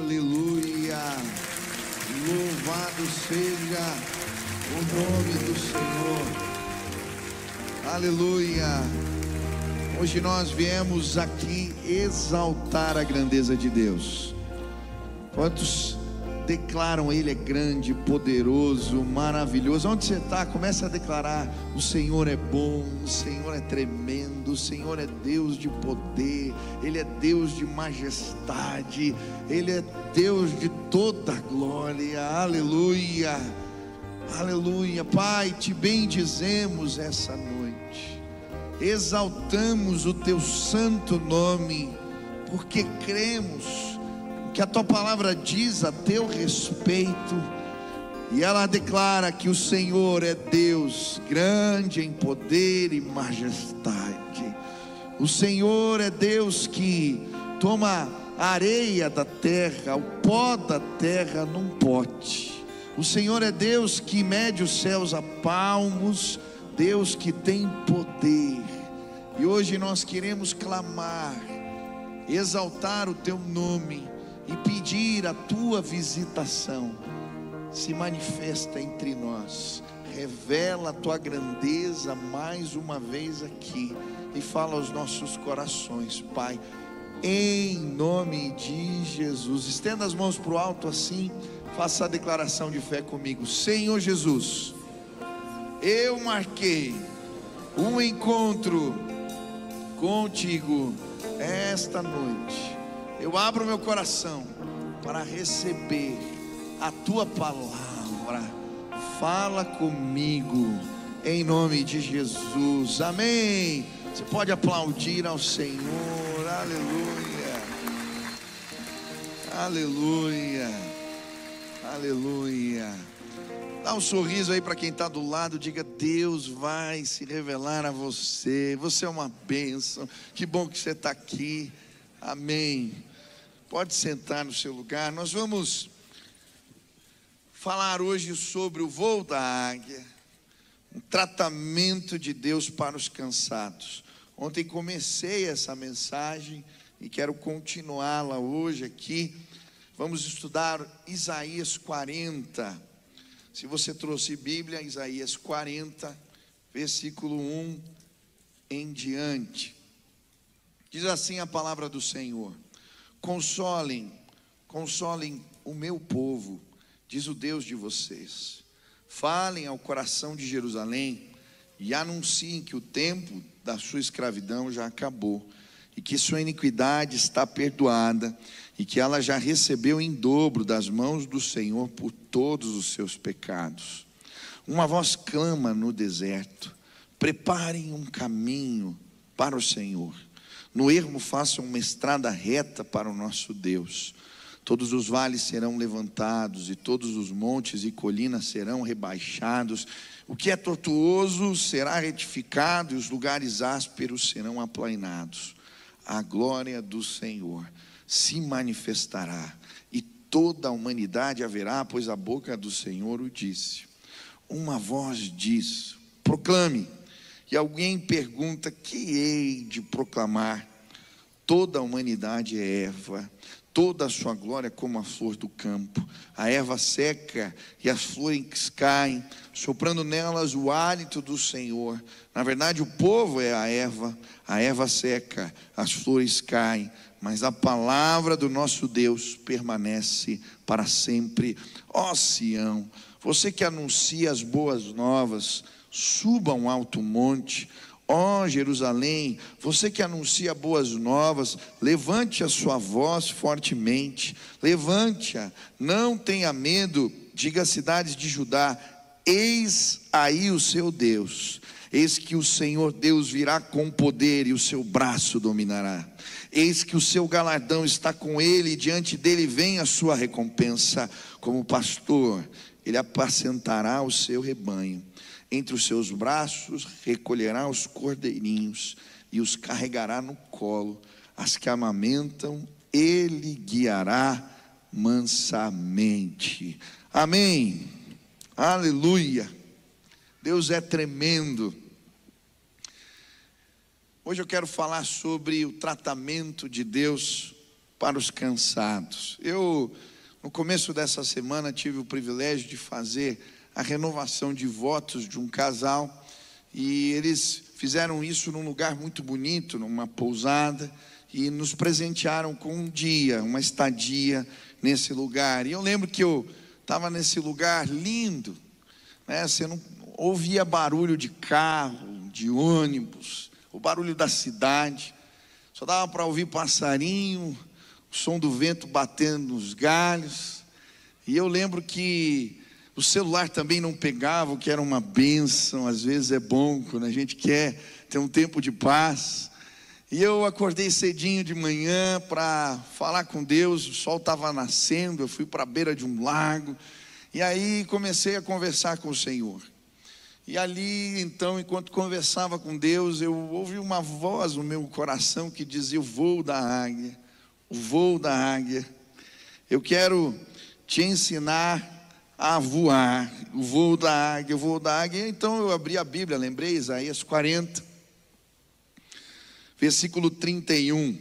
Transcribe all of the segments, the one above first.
Aleluia. Louvado seja o nome do Senhor. Aleluia. Hoje nós viemos aqui exaltar a grandeza de Deus. Quantos declaram Ele é grande, poderoso, maravilhoso? Onde você está, comece a declarar: o Senhor é bom, o Senhor é tremendo, o Senhor é Deus de poder, Ele é Deus de majestade, Ele é Deus de toda glória. Aleluia, aleluia. Pai, te bendizemos essa noite, exaltamos o teu santo nome, porque cremos que a tua palavra diz a teu respeito, e ela declara que o Senhor é Deus grande em poder e majestade. O Senhor é Deus que toma a areia da terra, o pó da terra num pote. O Senhor é Deus que mede os céus a palmos, Deus que tem poder. E hoje nós queremos clamar, exaltar o teu nome e pedir a tua visitação. Se manifesta entre nós, revela a tua grandeza mais uma vez aqui, e fala aos nossos corações, Pai, em nome de Jesus. Estenda as mãos para o alto assim, faça a declaração de fé comigo. Senhor Jesus, eu marquei um encontro contigo esta noite. Eu abro meu coração para receber a tua palavra. Fala comigo em nome de Jesus. Amém. Você pode aplaudir ao Senhor. Aleluia. Aleluia. Aleluia. Dá um sorriso aí para quem está do lado. Diga: Deus vai se revelar a você. Você é uma bênção. Que bom que você está aqui. Amém. Pode sentar no seu lugar. Nós vamos falar hoje sobre o voo da águia, um tratamento de Deus para os cansados. Ontem comecei essa mensagem e quero continuá-la hoje aqui. Vamos estudar Isaías 40. Se você trouxe Bíblia, Isaías 40, versículo 1 em diante. Diz assim a palavra do Senhor: Consolem o meu povo, diz o Deus de vocês. Falem ao coração de Jerusalém e anunciem que o tempo da sua escravidão já acabou, e que sua iniquidade está perdoada, e que ela já recebeu em dobro das mãos do Senhor por todos os seus pecados. Uma voz clama no deserto: preparem um caminho para o Senhor. No ermo façam uma estrada reta para o nosso Deus. Todos os vales serão levantados, e todos os montes e colinas serão rebaixados. O que é tortuoso será retificado, e os lugares ásperos serão aplainados. A glória do Senhor se manifestará, e toda a humanidade a verá, pois a boca do Senhor o disse. Uma voz diz: proclame. E alguém pergunta: que hei de proclamar? Toda a humanidade é erva, toda a sua glória como a flor do campo. A erva seca e as flores caem, soprando nelas o hálito do Senhor. Na verdade, o povo é a erva seca, as flores caem, mas a palavra do nosso Deus permanece para sempre. Ó Sião, você que anuncia as boas novas, suba um alto monte. Ó Jerusalém, você que anuncia boas novas, levante a sua voz fortemente, levante-a, não tenha medo. Diga às cidades de Judá: eis aí o seu Deus. Eis que o Senhor Deus virá com poder, e o seu braço dominará. Eis que o seu galardão está com ele, e diante dele vem a sua recompensa. Como pastor, ele apacentará o seu rebanho. Entre os seus braços recolherá os cordeirinhos e os carregará no colo. As que amamentam, ele guiará mansamente. Amém. Aleluia. Deus é tremendo. Hoje eu quero falar sobre o tratamento de Deus para os cansados. Eu, no começo dessa semana, tive o privilégio de fazer a renovação de votos de um casal, e eles fizeram isso num lugar muito bonito, numa pousada, e nos presentearam com um dia, uma estadia nesse lugar. E eu lembro que eu estava nesse lugar lindo, né? Você não ouvia barulho de carro, de ônibus, o barulho da cidade, só dava para ouvir passarinho, o som do vento batendo nos galhos. E eu lembro que o celular também não pegava, o que era uma bênção. Às vezes é bom quando a gente quer ter um tempo de paz. E eu acordei cedinho de manhã para falar com Deus. O sol estava nascendo, eu fui para a beira de um lago, e aí comecei a conversar com o Senhor. E ali, então, enquanto conversava com Deus, eu ouvi uma voz no meu coração que dizia: o voo da águia, o voo da águia. Eu quero te ensinar a voar, o voo da águia, o voo da águia. Então eu abri a Bíblia, lembrei, Isaías 40, versículo 31.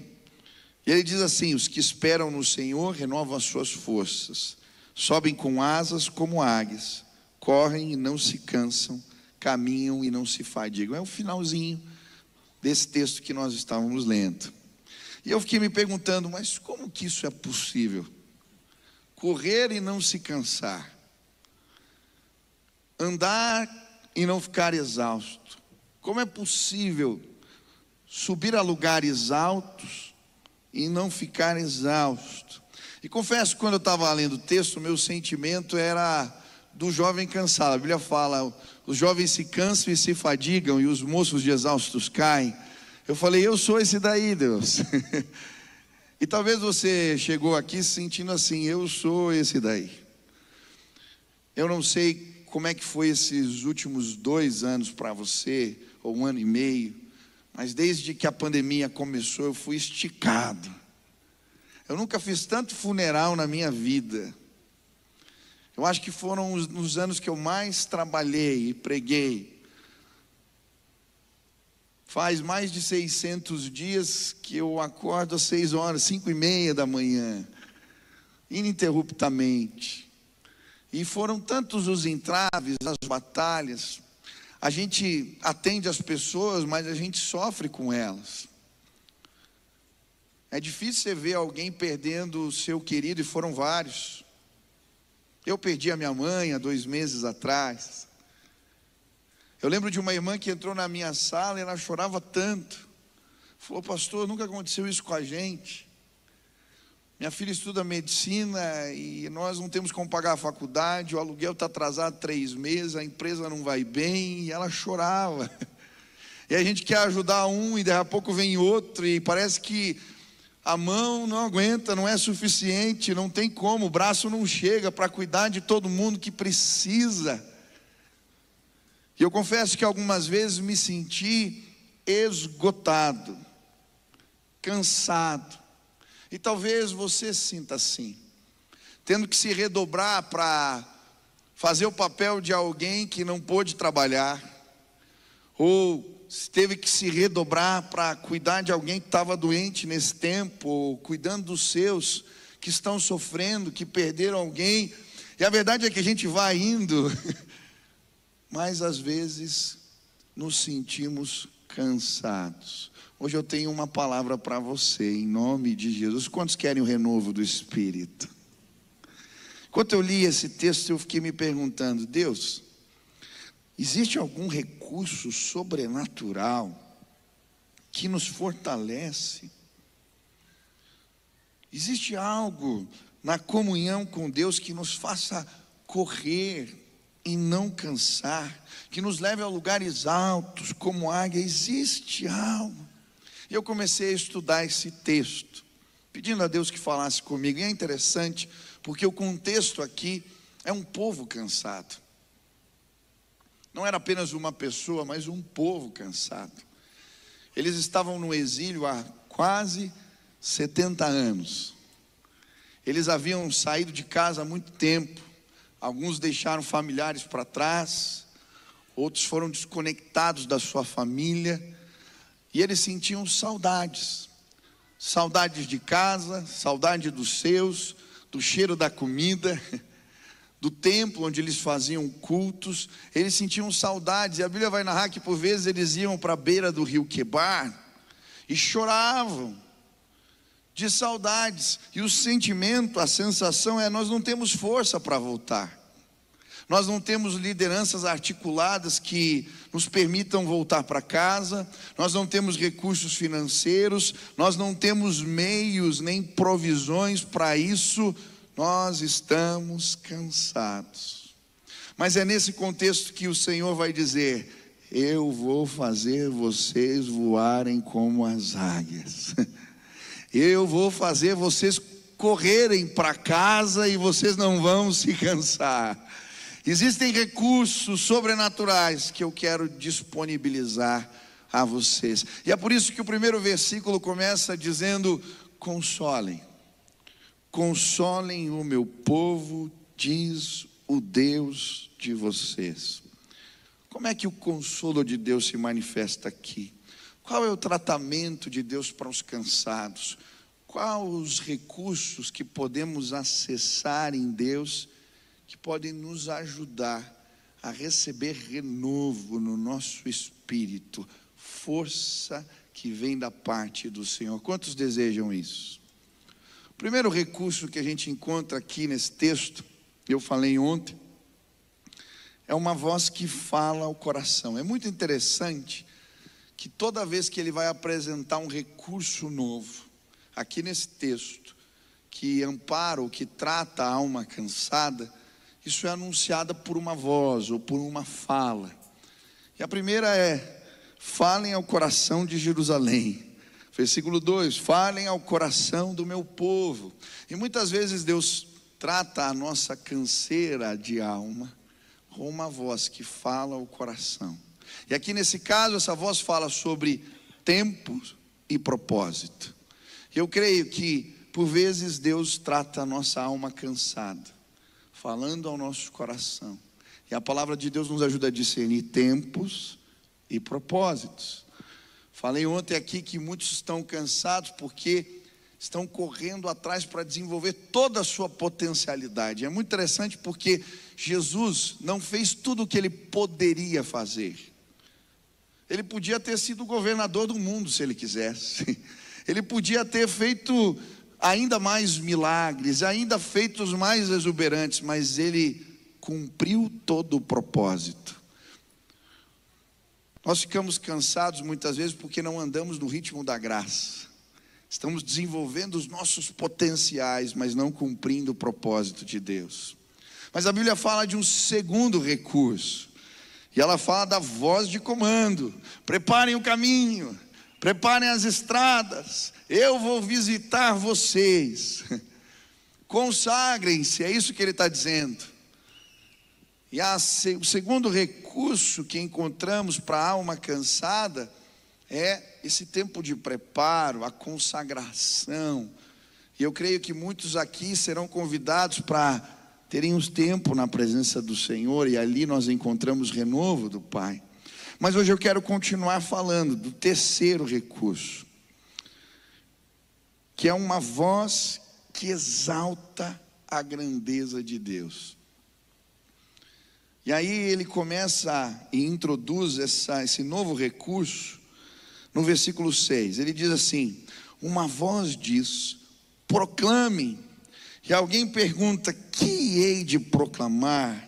E ele diz assim: os que esperam no Senhor renovam as suas forças, sobem com asas como águias, correm e não se cansam, caminham e não se fadigam. É o finalzinho desse texto que nós estávamos lendo. E eu fiquei me perguntando, mas como que isso é possível? Correr e não se cansar, andar e não ficar exausto. Como é possível subir a lugares altos e não ficar exausto? E confesso que quando eu estava lendo o texto, o meu sentimento era do jovem cansado. A Bíblia fala: os jovens se cansam e se fadigam, e os moços de exaustos caem. Eu falei: eu sou esse daí, Deus. E talvez você chegou aqui se sentindo assim: eu sou esse daí. Eu não sei como é que foi esses últimos 2 anos para você, ou 1 ano e meio, mas desde que a pandemia começou, eu fui esticado. Eu nunca fiz tanto funeral na minha vida. Eu acho que foram os anos que eu mais trabalhei e preguei. Faz mais de 600 dias que eu acordo às 6 horas, 5:30 da manhã, ininterruptamente. E foram tantos os entraves, as batalhas. A gente atende as pessoas, mas a gente sofre com elas. É difícil você ver alguém perdendo o seu querido, e foram vários. Eu perdi a minha mãe há 2 meses atrás. Eu lembro de uma irmã que entrou na minha sala e ela chorava tanto. Falou: pastor, nunca aconteceu isso com a gente. Minha filha estuda medicina e nós não temos como pagar a faculdade, o aluguel está atrasado 3 meses, a empresa não vai bem, e ela chorava. E a gente quer ajudar um e daqui a pouco vem outro, e parece que a mão não aguenta, não é suficiente, não tem como, o braço não chega para cuidar de todo mundo que precisa. E eu confesso que algumas vezes me senti esgotado, cansado. E talvez você se sinta assim, tendo que se redobrar para fazer o papel de alguém que não pôde trabalhar, ou teve que se redobrar para cuidar de alguém que estava doente nesse tempo, ou cuidando dos seus que estão sofrendo, que perderam alguém. E a verdade é que a gente vai indo, mas às vezes nos sentimos cansados. Hoje eu tenho uma palavra para você, em nome de Jesus. Quantos querem o renovo do Espírito? Enquanto eu li esse texto, eu fiquei me perguntando: Deus, existe algum recurso sobrenatural que nos fortalece? Existe algo na comunhão com Deus que nos faça correr e não cansar, que nos leve a lugares altos como águia? Existe algo. E eu comecei a estudar esse texto, pedindo a Deus que falasse comigo. E é interessante, porque o contexto aqui é um povo cansado. Não era apenas uma pessoa, mas um povo cansado. Eles estavam no exílio há quase 70 anos. Eles haviam saído de casa há muito tempo. Alguns deixaram familiares para trás, outros foram desconectados da sua família, e eles sentiam saudades. Saudades de casa, saudade dos seus, do cheiro da comida, do templo onde eles faziam cultos. Eles sentiam saudades, e a Bíblia vai narrar que por vezes eles iam para a beira do rio Quebar e choravam de saudades. E o sentimento, a sensação é: nós não temos força para voltar. Nós não temos lideranças articuladas que nos permitam voltar para casa, nós não temos recursos financeiros, nós não temos meios nem provisões para isso, nós estamos cansados. Mas é nesse contexto que o Senhor vai dizer: eu vou fazer vocês voarem como as águias, eu vou fazer vocês correrem para casa e vocês não vão se cansar. Existem recursos sobrenaturais que eu quero disponibilizar a vocês. E é por isso que o primeiro versículo começa dizendo: consolem, consolem o meu povo, diz o Deus de vocês. Como é que o consolo de Deus se manifesta aqui? Qual é o tratamento de Deus para os cansados? Quais os recursos que podemos acessar em Deus que podem nos ajudar a receber renovo no nosso espírito, força que vem da parte do Senhor? Quantos desejam isso? O primeiro recurso que a gente encontra aqui nesse texto, eu falei ontem, é uma voz que fala ao coração. É muito interessante que toda vez que ele vai apresentar um recurso novo, aqui nesse texto, que ampara ou que trata a alma cansada, isso é anunciada por uma voz ou por uma fala. E a primeira é: falem ao coração de Jerusalém. Versículo 2: falem ao coração do meu povo. E muitas vezes Deus trata a nossa canseira de alma com uma voz que fala ao coração. E aqui nesse caso, essa voz fala sobre tempo e propósito. Eu creio que por vezes Deus trata a nossa alma cansada, falando ao nosso coração. E a palavra de Deus nos ajuda a discernir tempos e propósitos. Falei ontem aqui que muitos estão cansados porque estão correndo atrás para desenvolver toda a sua potencialidade. É muito interessante porque Jesus não fez tudo o que ele poderia fazer. Ele podia ter sido governador do mundo se ele quisesse. Ele podia ter feito ainda mais milagres, ainda feitos mais exuberantes, mas ele cumpriu todo o propósito. Nós ficamos cansados muitas vezes porque não andamos no ritmo da graça. Estamos desenvolvendo os nossos potenciais, mas não cumprindo o propósito de Deus. Mas a Bíblia fala de um segundo recurso, e ela fala da voz de comando: preparem o caminho, preparem as estradas, eu vou visitar vocês. Consagrem-se, é isso que ele está dizendo. E o segundo recurso que encontramos para a alma cansada é esse tempo de preparo, a consagração. E eu creio que muitos aqui serão convidados para terem uns tempo na presença do Senhor, e ali nós encontramos renovo do Pai. Mas hoje eu quero continuar falando do terceiro recurso, que é uma voz que exalta a grandeza de Deus. E aí ele começa e introduz esse novo recurso no versículo 6. Ele diz assim: uma voz diz: proclamem. E alguém pergunta: que hei de proclamar?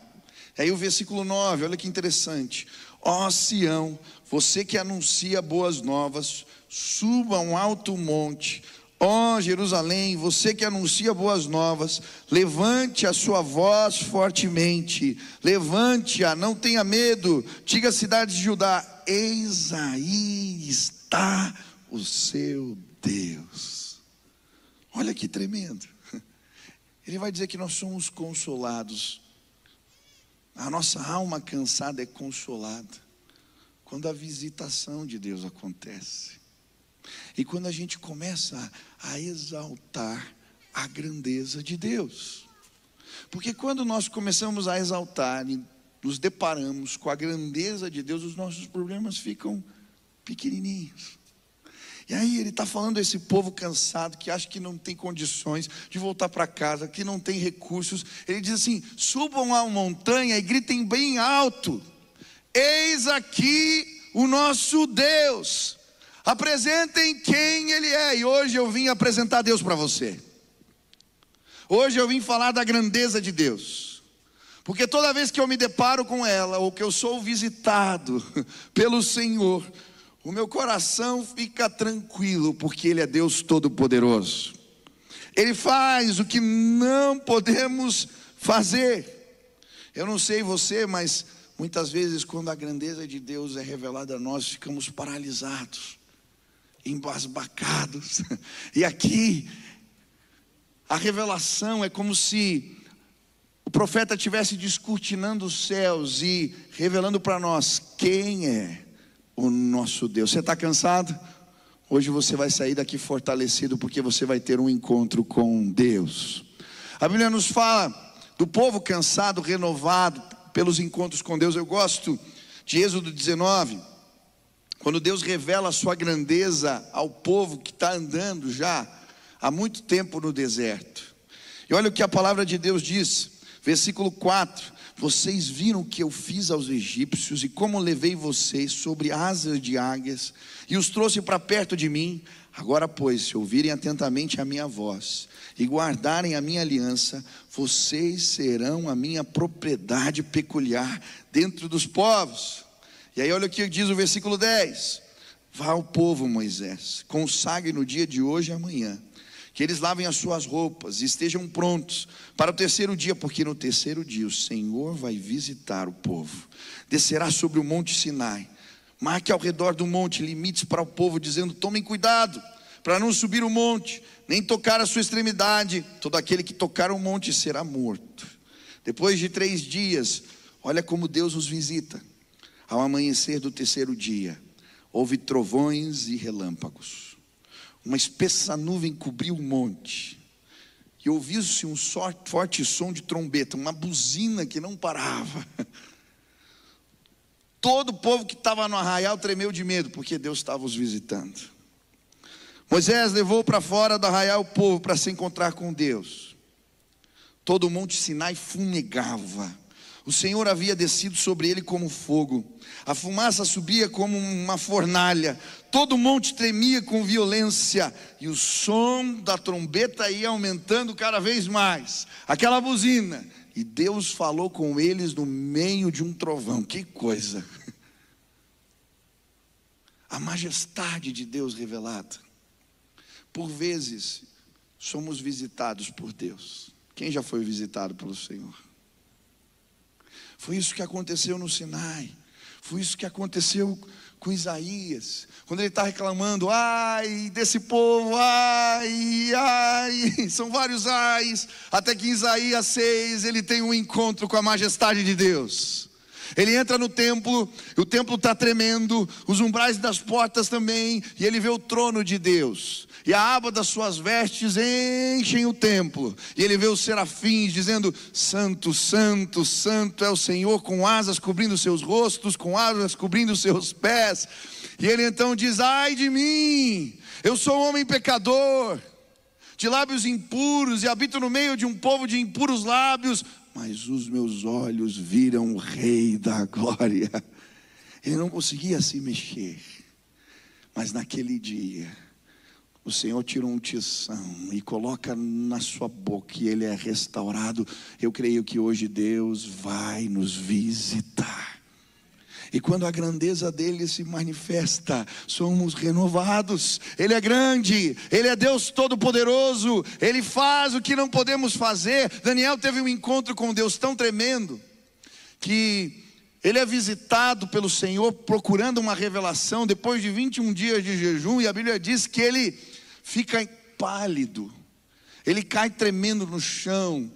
E aí o versículo 9, olha que interessante: ó Sião, você que anuncia boas novas, suba a um alto monte. Ó Jerusalém, você que anuncia boas novas, levante a sua voz fortemente, levante-a, não tenha medo, diga às cidades de Judá: eis aí está o seu Deus. Olha que tremendo. Ele vai dizer que nós somos consolados. A nossa alma cansada é consolada quando a visitação de Deus acontece. E quando a gente começa a exaltar a grandeza de Deus. Porque quando nós começamos a exaltar e nos deparamos com a grandeza de Deus, os nossos problemas ficam pequenininhos. E aí ele está falando a esse povo cansado, que acha que não tem condições de voltar para casa, que não tem recursos. Ele diz assim: subam a montanha e gritem bem alto: eis aqui o nosso Deus, apresentem quem Ele é. E hoje eu vim apresentar Deus para você. Hoje eu vim falar da grandeza de Deus, porque toda vez que eu me deparo com ela, ou que eu sou visitado pelo Senhor, o meu coração fica tranquilo, porque Ele é Deus Todo-Poderoso. Ele faz o que não podemos fazer. Eu não sei você, mas muitas vezes quando a grandeza de Deus é revelada a nós, ficamos paralisados, embasbacados. E aqui a revelação é como se o profeta estivesse descortinando os céus e revelando para nós quem é o nosso Deus. Você está cansado? Hoje você vai sair daqui fortalecido, porque você vai ter um encontro com Deus. A Bíblia nos fala do povo cansado, renovado pelos encontros com Deus. Eu gosto de Êxodo 19, quando Deus revela a sua grandeza ao povo que está andando já há muito tempo no deserto. E olha o que a palavra de Deus diz, versículo 4: vocês viram o que eu fiz aos egípcios, e como levei vocês sobre asas de águias e os trouxe para perto de mim. Agora pois, se ouvirem atentamente a minha voz e guardarem a minha aliança, vocês serão a minha propriedade peculiar dentro dos povos. E aí olha o que diz o versículo 10: vá ao povo, Moisés, consagre no dia de hoje e amanhã, que eles lavem as suas roupas e estejam prontos para o terceiro dia, porque no terceiro dia o Senhor vai visitar o povo. Descerá sobre o monte Sinai, marque ao redor do monte limites para o povo, dizendo: tomem cuidado para não subir o monte, nem tocar a sua extremidade. Todo aquele que tocar o monte será morto. Depois de 3 dias, olha como Deus os visita. Ao amanhecer do terceiro dia, houve trovões e relâmpagos. Uma espessa nuvem cobriu o monte, e ouviu-se um forte som de trombeta, uma buzina que não parava. Todo o povo que estava no arraial tremeu de medo, porque Deus estava os visitando. Moisés levou para fora do arraial o povo para se encontrar com Deus. Todo o monte Sinai fumegava. O Senhor havia descido sobre ele como fogo, a fumaça subia como uma fornalha, todo o monte tremia com violência, e o som da trombeta ia aumentando cada vez mais, aquela buzina, e Deus falou com eles no meio de um trovão. Que coisa! A majestade de Deus revelada. Por vezes somos visitados por Deus. Quem já foi visitado pelo Senhor? Foi isso que aconteceu no Sinai. Foi isso que aconteceu com Isaías, quando ele está reclamando: ai desse povo, ai, são vários ais, até que em Isaías 6 ele tem um encontro com a majestade de Deus. Ele entra no templo, o templo está tremendo, os umbrais das portas também, e ele vê o trono de Deus, e a aba das suas vestes enchem o templo, e ele vê os serafins dizendo: santo, santo, santo é o Senhor, com asas cobrindo seus rostos, com asas cobrindo seus pés. E ele então diz: ai de mim, eu sou um homem pecador, de lábios impuros, e habito no meio de um povo de impuros lábios, mas os meus olhos viram o Rei da Glória. Ele não conseguia se mexer, mas naquele dia o Senhor tira um tição e coloca na sua boca, e ele é restaurado. Eu creio que hoje Deus vai nos visitar, e quando a grandeza dele se manifesta, somos renovados. Ele é grande, ele é Deus Todo-Poderoso, ele faz o que não podemos fazer. Daniel teve um encontro com Deus tão tremendo, que ele é visitado pelo Senhor procurando uma revelação, depois de 21 dias de jejum, e a Bíblia diz que ele fica pálido, ele cai tremendo no chão,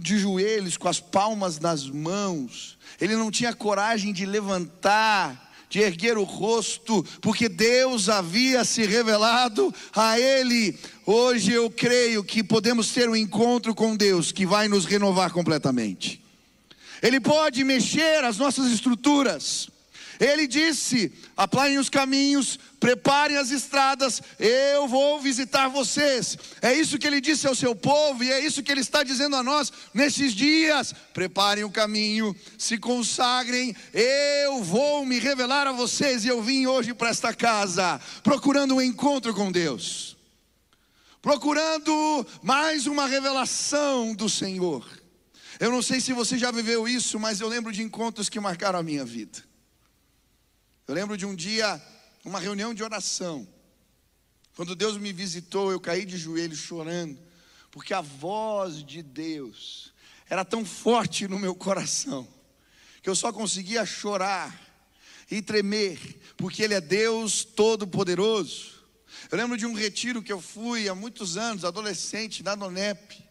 de joelhos, com as palmas nas mãos. Ele não tinha coragem de levantar, de erguer o rosto, porque Deus havia se revelado a ele. Hoje eu creio que podemos ter um encontro com Deus que vai nos renovar completamente. Ele pode mexer as nossas estruturas, Ele disse: aplainem os caminhos, preparem as estradas, eu vou visitar vocês. É isso que ele disse ao seu povo, e é isso que ele está dizendo a nós nesses dias. Preparem o caminho, se consagrem, eu vou me revelar a vocês. E eu vim hoje para esta casa procurando um encontro com Deus, procurando mais uma revelação do Senhor. Eu não sei se você já viveu isso, mas eu lembro de encontros que marcaram a minha vida. Eu lembro de um dia, uma reunião de oração, quando Deus me visitou, eu caí de joelhos chorando, porque a voz de Deus era tão forte no meu coração, que eu só conseguia chorar e tremer, porque Ele é Deus Todo-Poderoso. Eu lembro de um retiro que eu fui há muitos anos, adolescente, na Donep,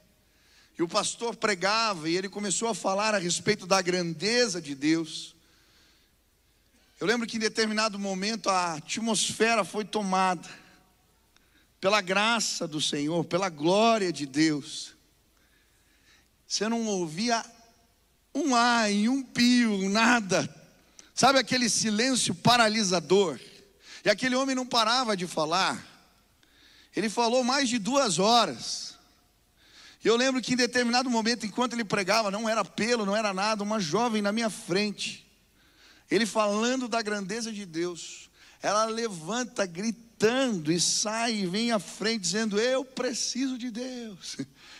e o pastor pregava, e ele começou a falar a respeito da grandeza de Deus. Eu lembro que em determinado momento a atmosfera foi tomada pela graça do Senhor, pela glória de Deus. Você não ouvia um ai, um pio, nada. Sabe aquele silêncio paralisador? E aquele homem não parava de falar. Ele falou mais de 2 horas. E eu lembro que em determinado momento, enquanto ele pregava, não era apelo, não era nada, uma jovem na minha frente, ele falando da grandeza de Deus, ela levanta gritando e sai e vem à frente dizendo: eu preciso de Deus,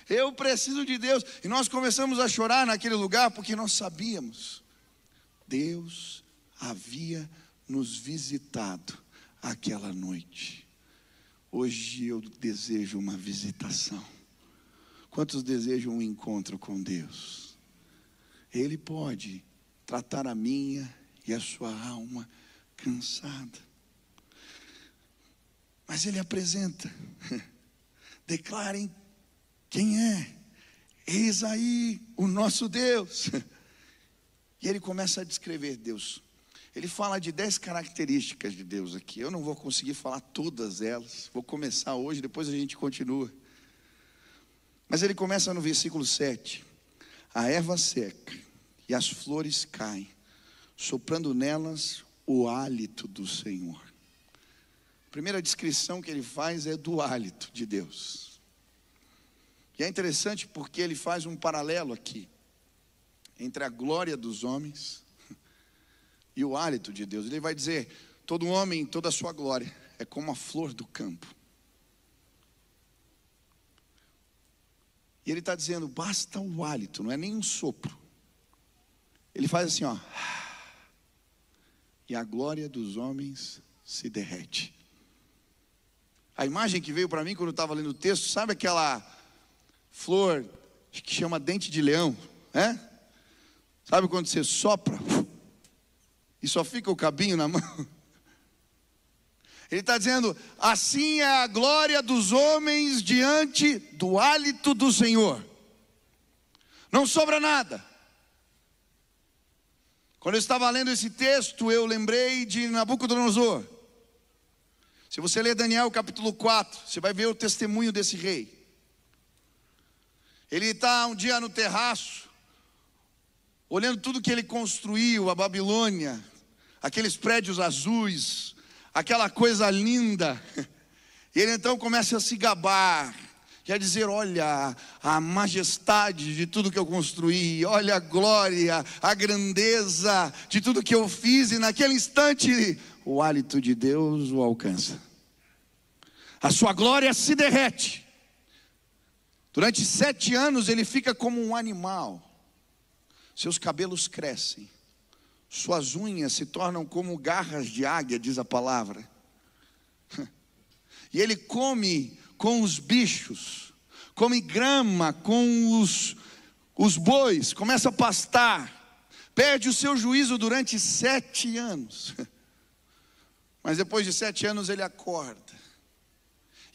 eu preciso de Deus. E nós começamos a chorar naquele lugar, porque nós sabíamos, Deus havia nos visitado aquela noite. Hoje eu desejo uma visitação. Quantos desejam um encontro com Deus? Ele pode tratar a minha e a sua alma cansada, mas Ele apresenta: declarem quem é, eis aí o nosso Deus. E Ele começa a descrever Deus. Ele fala de 10 características de Deus aqui. Eu não vou conseguir falar todas elas, vou começar hoje, depois a gente continua. Mas ele começa no versículo 7: a erva seca e as flores caem, soprando nelas o hálito do Senhor. A primeira descrição que ele faz é do hálito de Deus. E é interessante porque ele faz um paralelo aqui entre a glória dos homens e o hálito de Deus. Ele vai dizer: todo homem, toda a sua glória é como a flor do campo. E ele está dizendo, basta o hálito, não é nem um sopro. Ele faz assim, ó, e a glória dos homens se derrete. A imagem que veio para mim quando eu estava lendo o texto, sabe aquela flor que chama dente de leão, né? Sabe quando você sopra e só fica o cabinho na mão? Ele está dizendo, assim é a glória dos homens diante do hálito do Senhor. Não sobra nada. Quando eu estava lendo esse texto, eu lembrei de Nabucodonosor. Se você ler Daniel capítulo 4, você vai ver o testemunho desse rei. Ele está um dia no terraço, olhando tudo que ele construiu, a Babilônia, aqueles prédios azuis, aquela coisa linda. E ele então começa a se gabar, quer dizer, olha a majestade de tudo que eu construí, olha a glória, a grandeza de tudo que eu fiz. E naquele instante o hálito de Deus o alcança, a sua glória se derrete. Durante 7 anos ele fica como um animal, seus cabelos crescem, suas unhas se tornam como garras de águia, diz a palavra. E ele come com os bichos, come grama com os bois, começa a pastar, perde o seu juízo durante 7 anos. Mas depois de 7 anos ele acorda.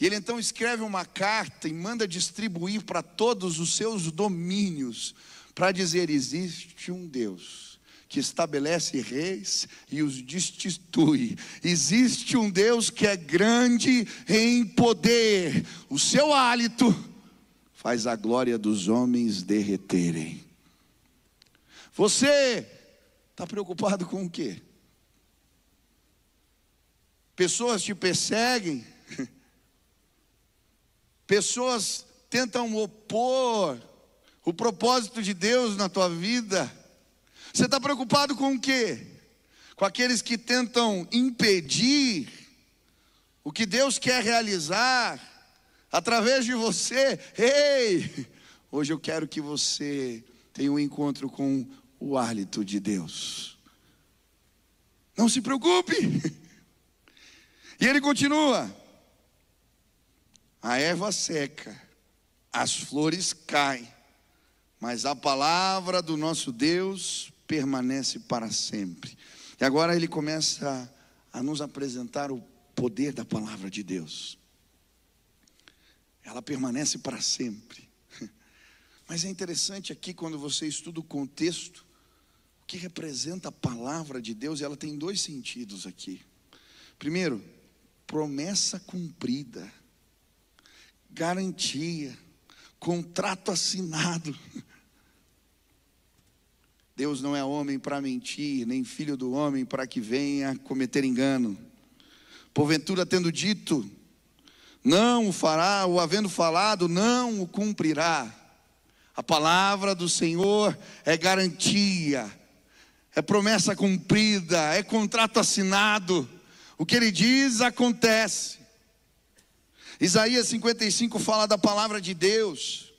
E ele então escreve uma carta e manda distribuir para todos os seus domínios, para dizer, existe um Deus que estabelece reis e os destitui. Existe um Deus que é grande em poder. O seu hálito faz a glória dos homens derreterem. Você está preocupado com o quê? pessoas te perseguem, pessoas tentam opor o propósito de Deus na tua vida. Você está preocupado com o quê? Com aqueles que tentam impedir o que Deus quer realizar através de você. Ei, hoje eu quero que você tenha um encontro com o hálito de Deus. Não se preocupe. E ele continua: a erva seca, as flores caem, mas a palavra do nosso Deus permanece para sempre. E agora ele começa a nos apresentar o poder da palavra de Deus. Ela permanece para sempre. Mas é interessante aqui, quando você estuda o contexto, o que representa a palavra de Deus, ela tem dois sentidos aqui. Primeiro, promessa cumprida, garantia, contrato assinado. Deus não é homem para mentir, nem filho do homem para que venha cometer engano. Porventura, tendo dito, não o fará, ou havendo falado, não o cumprirá. A palavra do Senhor é garantia, é promessa cumprida, é contrato assinado. O que ele diz acontece. Isaías 55 fala da palavra de Deus.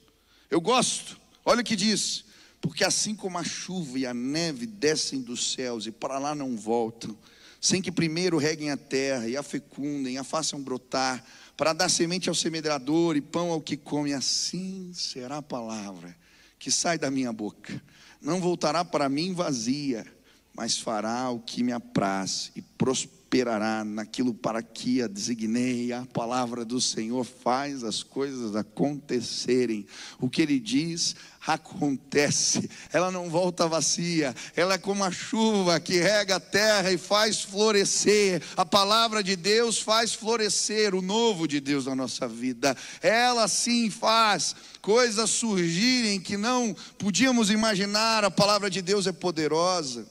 Eu gosto, olha o que diz: porque assim como a chuva e a neve descem dos céus e para lá não voltam, sem que primeiro reguem a terra e a fecundem, a façam brotar, para dar semente ao semeador e pão ao que come, assim será a palavra que sai da minha boca. Não voltará para mim vazia, mas fará o que me apraz e prosperará naquilo para que a designei. A palavra do Senhor faz as coisas acontecerem. O que ele diz acontece. Ela não volta vazia. Ela é como a chuva que rega a terra e faz florescer. A palavra de Deus faz florescer o novo de Deus na nossa vida. Ela sim faz coisas surgirem que não podíamos imaginar. A palavra de Deus é poderosa.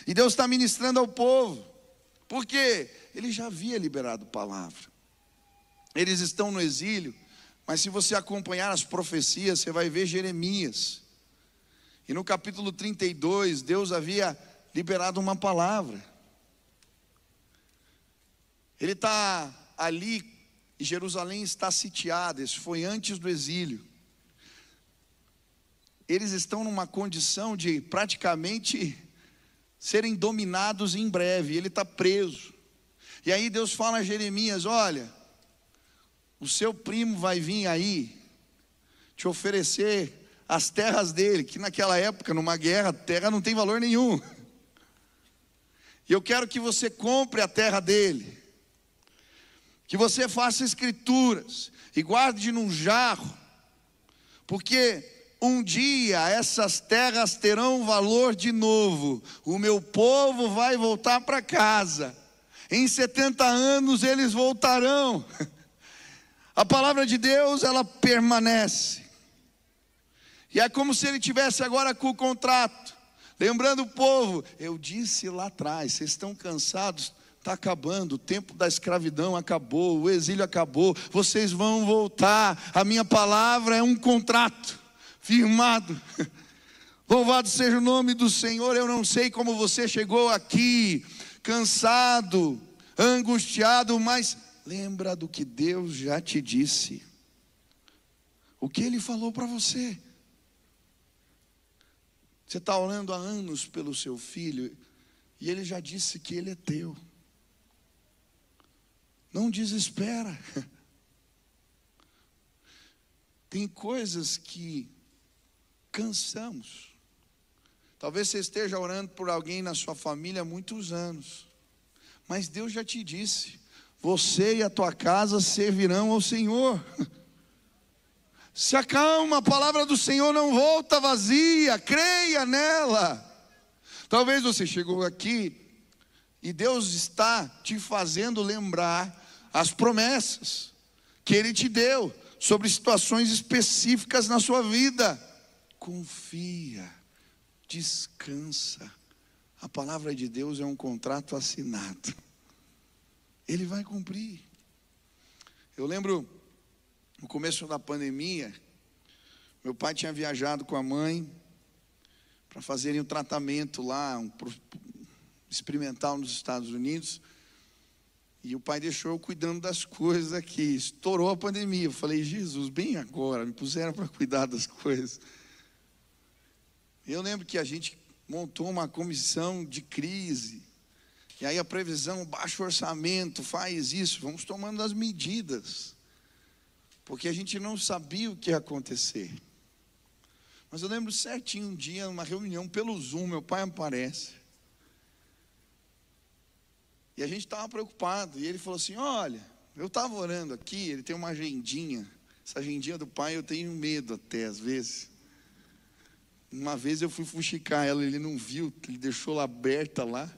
E Deus está ministrando ao povo, porque ele já havia liberado palavra. Eles estão no exílio, mas se você acompanhar as profecias, você vai ver Jeremias. E no capítulo 32, Deus havia liberado uma palavra. Ele está ali, e Jerusalém está sitiada. Isso foi antes do exílio. Eles estão numa condição de praticamente serem dominados em breve. Ele está preso. E aí Deus fala a Jeremias: olha, o seu primo vai vir aí te oferecer as terras dele, que naquela época, numa guerra, terra não tem valor nenhum. E eu quero que você compre a terra dele, que você faça escrituras e guarde num jarro, porque um dia essas terras terão valor de novo. O meu povo vai voltar para casa. Em 70 anos eles voltarão. A palavra de Deus, ela permanece. E é como se ele tivesse agora com o contrato, lembrando o povo: eu disse lá atrás, vocês estão cansados, está acabando, o tempo da escravidão acabou, o exílio acabou, vocês vão voltar. A minha palavra é um contrato firmado. Louvado seja o nome do Senhor. Eu não sei como você chegou aqui, cansado, angustiado, mas lembra do que Deus já te disse, o que Ele falou para você. Você está orando há anos pelo seu filho, e Ele já disse que ele é teu. Não desespera. Tem coisas que cansamos. Talvez você esteja orando por alguém na sua família há muitos anos, mas Deus já te disse: você e a tua casa servirão ao Senhor. Se acalma, a palavra do Senhor não volta vazia, creia nela. Talvez você chegou aqui e Deus está te fazendo lembrar as promessas que Ele te deu sobre situações específicas na sua vida. Confia, descansa. A palavra de Deus é um contrato assinado. Ele vai cumprir. Eu lembro, no começo da pandemia, meu pai tinha viajado com a mãe para fazerem um tratamento lá, experimental nos Estados Unidos. E o pai deixou eu cuidando das coisas aqui. Estourou a pandemia. Eu falei, Jesus, bem agora, me puseram para cuidar das coisas. Eu lembro que a gente montou uma comissão de crise. E aí a previsão, baixo orçamento, faz isso. Vamos tomando as medidas. Porque a gente não sabia o que ia acontecer. Mas eu lembro certinho um dia, numa reunião pelo Zoom, meu pai aparece. E a gente estava preocupado. E ele falou assim, olha, eu estava orando aqui, ele tem uma agendinha. Essa agendinha do pai eu tenho medo até, às vezes. Uma vez eu fui fuxicar ela, ele não viu, ele deixou ela aberta lá.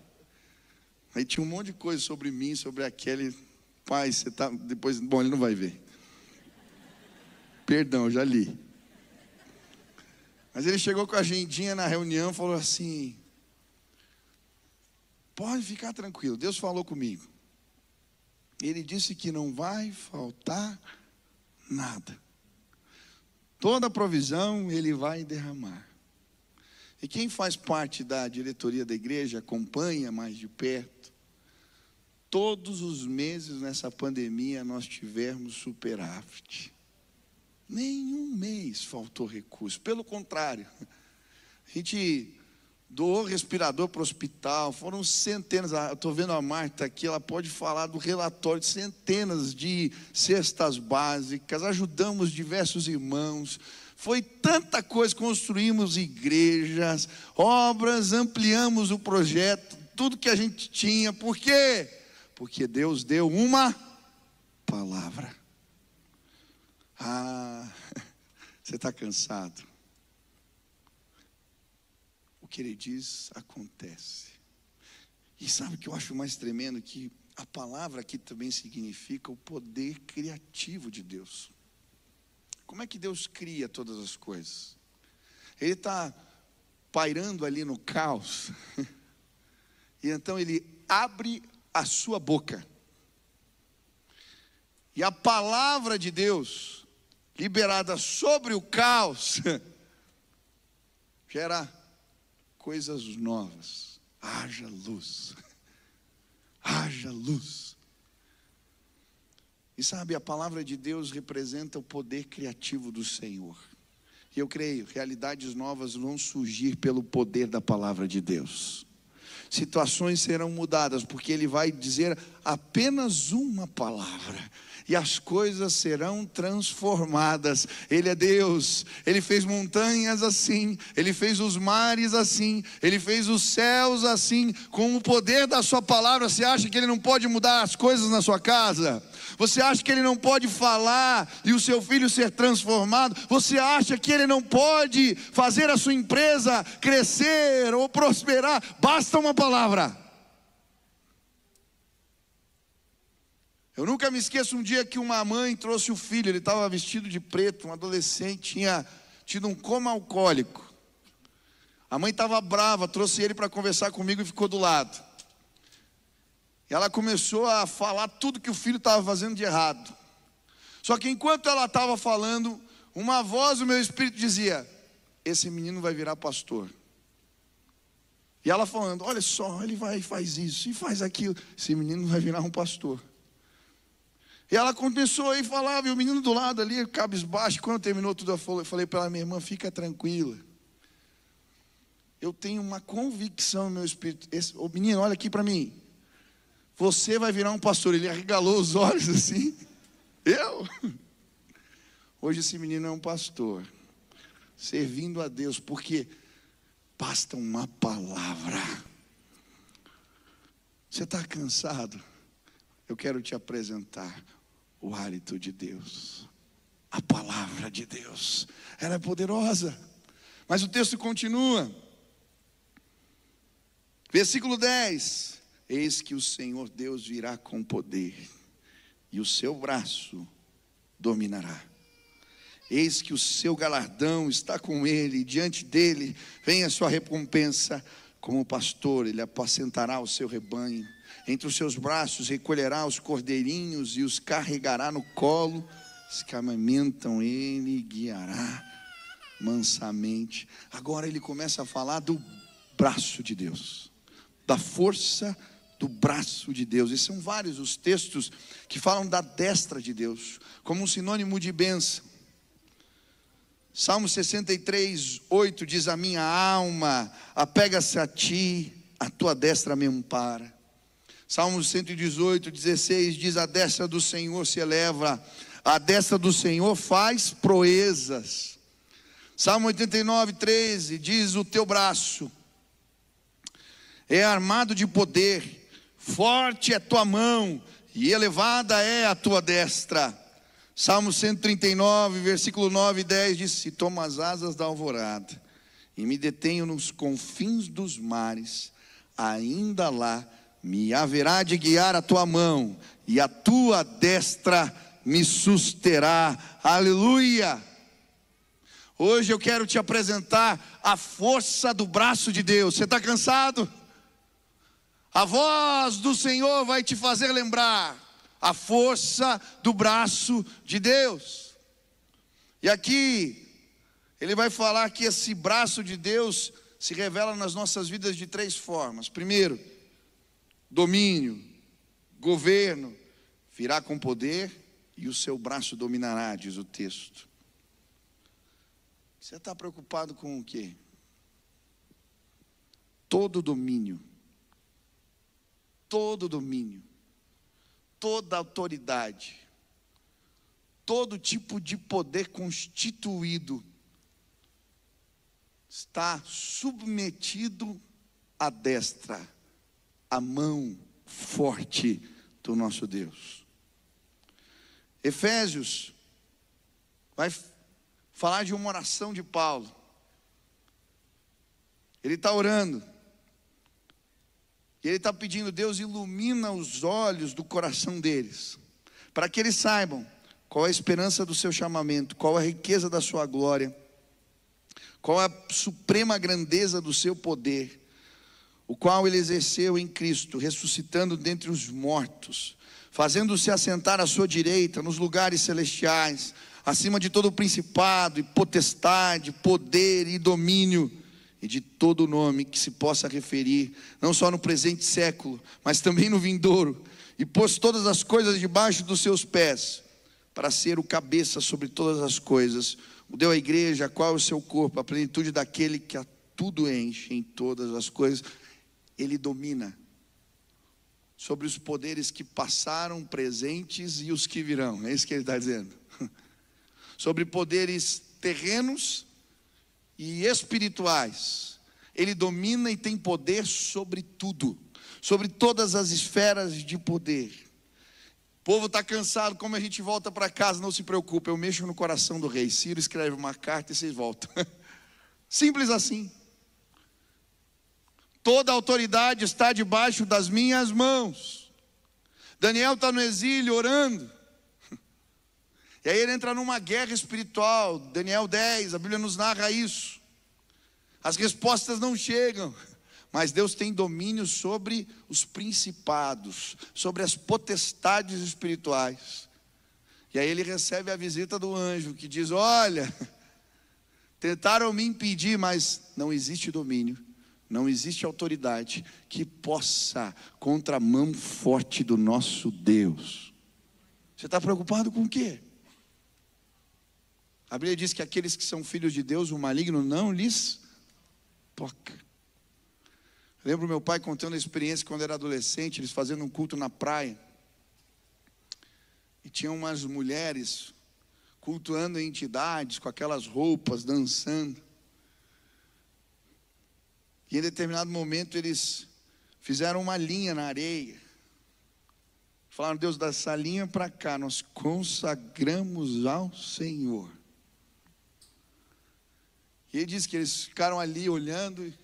Aí tinha um monte de coisa sobre mim, sobre aquele. Pai, você tá. Depois. Bom, ele não vai ver. Perdão, eu já li. Mas ele chegou com a agendinha na reunião e falou assim: pode ficar tranquilo, Deus falou comigo. Ele disse que não vai faltar nada. Toda provisão Ele vai derramar. E quem faz parte da diretoria da igreja, acompanha mais de perto, todos os meses nessa pandemia nós tivemos superávit. Nenhum mês faltou recurso, pelo contrário. A gente doou respirador para o hospital, foram centenas, eu estou vendo a Marta aqui, ela pode falar do relatório de centenas de cestas básicas, ajudamos diversos irmãos. Foi tanta coisa, construímos igrejas, obras, ampliamos o projeto, tudo que a gente tinha. Por quê? Porque Deus deu uma palavra. Ah, você está cansado. O que Ele diz acontece. E sabe o que eu acho mais tremendo? Que a palavra aqui também significa o poder criativo de Deus. Como é que Deus cria todas as coisas? Ele está pairando ali no caos. E então Ele abre a sua boca. E a palavra de Deus, liberada sobre o caos, gera coisas novas. Haja luz. Haja luz. E sabe, a palavra de Deus representa o poder criativo do Senhor. E eu creio, realidades novas vão surgir pelo poder da palavra de Deus. Situações serão mudadas, porque Ele vai dizer apenas uma palavra. E as coisas serão transformadas. Ele é Deus, Ele fez montanhas assim, Ele fez os mares assim, Ele fez os céus assim. Com o poder da sua palavra, você acha que Ele não pode mudar as coisas na sua casa? Você acha que Ele não pode falar e o seu filho ser transformado? Você acha que Ele não pode fazer a sua empresa crescer ou prosperar? Basta uma palavra. Eu nunca me esqueço um dia que uma mãe trouxe o filho, ele estava vestido de preto, um adolescente, tinha tido um coma alcoólico. A mãe estava brava, trouxe ele para conversar comigo e ficou do lado. E ela começou a falar tudo que o filho estava fazendo de errado. Só que enquanto ela estava falando, uma voz do meu espírito dizia: esse menino vai virar pastor. E ela falando: olha só, ele vai e faz isso e faz aquilo. Esse menino vai virar um pastor. E ela começou a falar, e o menino do lado ali, cabisbaixo. Quando terminou tudo, eu falei para ela: minha irmã, fica tranquila. Eu tenho uma convicção no meu espírito. O menino, olha aqui para mim. Você vai virar um pastor. Ele arregalou os olhos assim. Eu? Hoje esse menino é um pastor, servindo a Deus, porque basta uma palavra. Você está cansado? Eu quero te apresentar o hálito de Deus, a palavra de Deus. Ela é poderosa. Mas o texto continua. Versículo 10. Eis que o Senhor Deus virá com poder, e o seu braço dominará. Eis que o seu galardão está com ele, e diante dele vem a sua recompensa. Como pastor, ele apacentará o seu rebanho. entre os seus braços recolherá os cordeirinhos e os carregará no colo, os que amamentam ele guiará mansamente. Agora ele começa a falar do braço de Deus, da força do braço de Deus. E são vários os textos que falam da destra de Deus, como um sinônimo de bênção. Salmo 63, 8 diz: a minha alma apega-se a ti, a tua destra me ampara. Salmo 118, 16 diz: a destra do Senhor se eleva, a destra do Senhor faz proezas. Salmo 89, 13 diz: o teu braço é armado de poder, forte é tua mão e elevada é a tua destra. Salmo 139, versículo 9 e 10 diz: se tomo as asas da alvorada e me detenho nos confins dos mares, ainda lá me haverá de guiar a tua mão, e a tua destra me susterá. Aleluia! Hoje eu quero te apresentar a força do braço de Deus. Você está cansado? A voz do Senhor vai te fazer lembrar a força do braço de Deus. E aqui ele vai falar que esse braço de Deus se revela nas nossas vidas de 3 formas. Primeiro, domínio, governo, virá com poder e o seu braço dominará, diz o texto. Você está preocupado com o quê? Todo domínio, toda autoridade, todo tipo de poder constituído está submetido à destra, à mão forte do nosso Deus. Efésios vai falar de uma oração de Paulo. Ele está orando, e ele está pedindo: Deus, ilumina os olhos do coração deles, para que eles saibam qual é a esperança do seu chamamento, qual a riqueza da sua glória, qual a suprema grandeza do seu poder, o qual ele exerceu em Cristo, ressuscitando dentre os mortos, fazendo-se assentar à sua direita nos lugares celestiais, acima de todo principado e potestade, poder e domínio, e de todo nome que se possa referir, não só no presente século, mas também no vindouro, e pôs todas as coisas debaixo dos seus pés, para ser o cabeça sobre todas as coisas. O deu à igreja, a qual é o seu corpo, a plenitude daquele que a tudo enche em todas as coisas. Ele domina sobre os poderes que passaram, presentes e os que virão. É isso que ele está dizendo. Sobre poderes terrenos e espirituais. Ele domina e tem poder sobre tudo, sobre todas as esferas de poder. O povo está cansado, como a gente volta para casa? Não se preocupe, eu mexo no coração do rei. Ciro escreve uma carta e vocês voltam. Simples assim. Toda a autoridade está debaixo das minhas mãos. Daniel está no exílio orando, e aí ele entra numa guerra espiritual. Daniel 10, a Bíblia nos narra isso. As respostas não chegam, mas Deus tem domínio sobre os principados, sobre as potestades espirituais. E aí ele recebe a visita do anjo, que diz: olha, tentaram me impedir, mas não existe domínio, não existe autoridade que possa contra a mão forte do nosso Deus. Você está preocupado com o quê? A Bíblia diz que aqueles que são filhos de Deus, o maligno não lhes toca. Lembro meu pai contando a experiência quando era adolescente, eles fazendo um culto na praia, e tinham umas mulheres cultuando entidades com aquelas roupas, dançando. E em determinado momento eles fizeram uma linha na areia. Falaram: Deus, dessa linha para cá nós consagramos ao Senhor. E ele diz que eles ficaram ali olhando,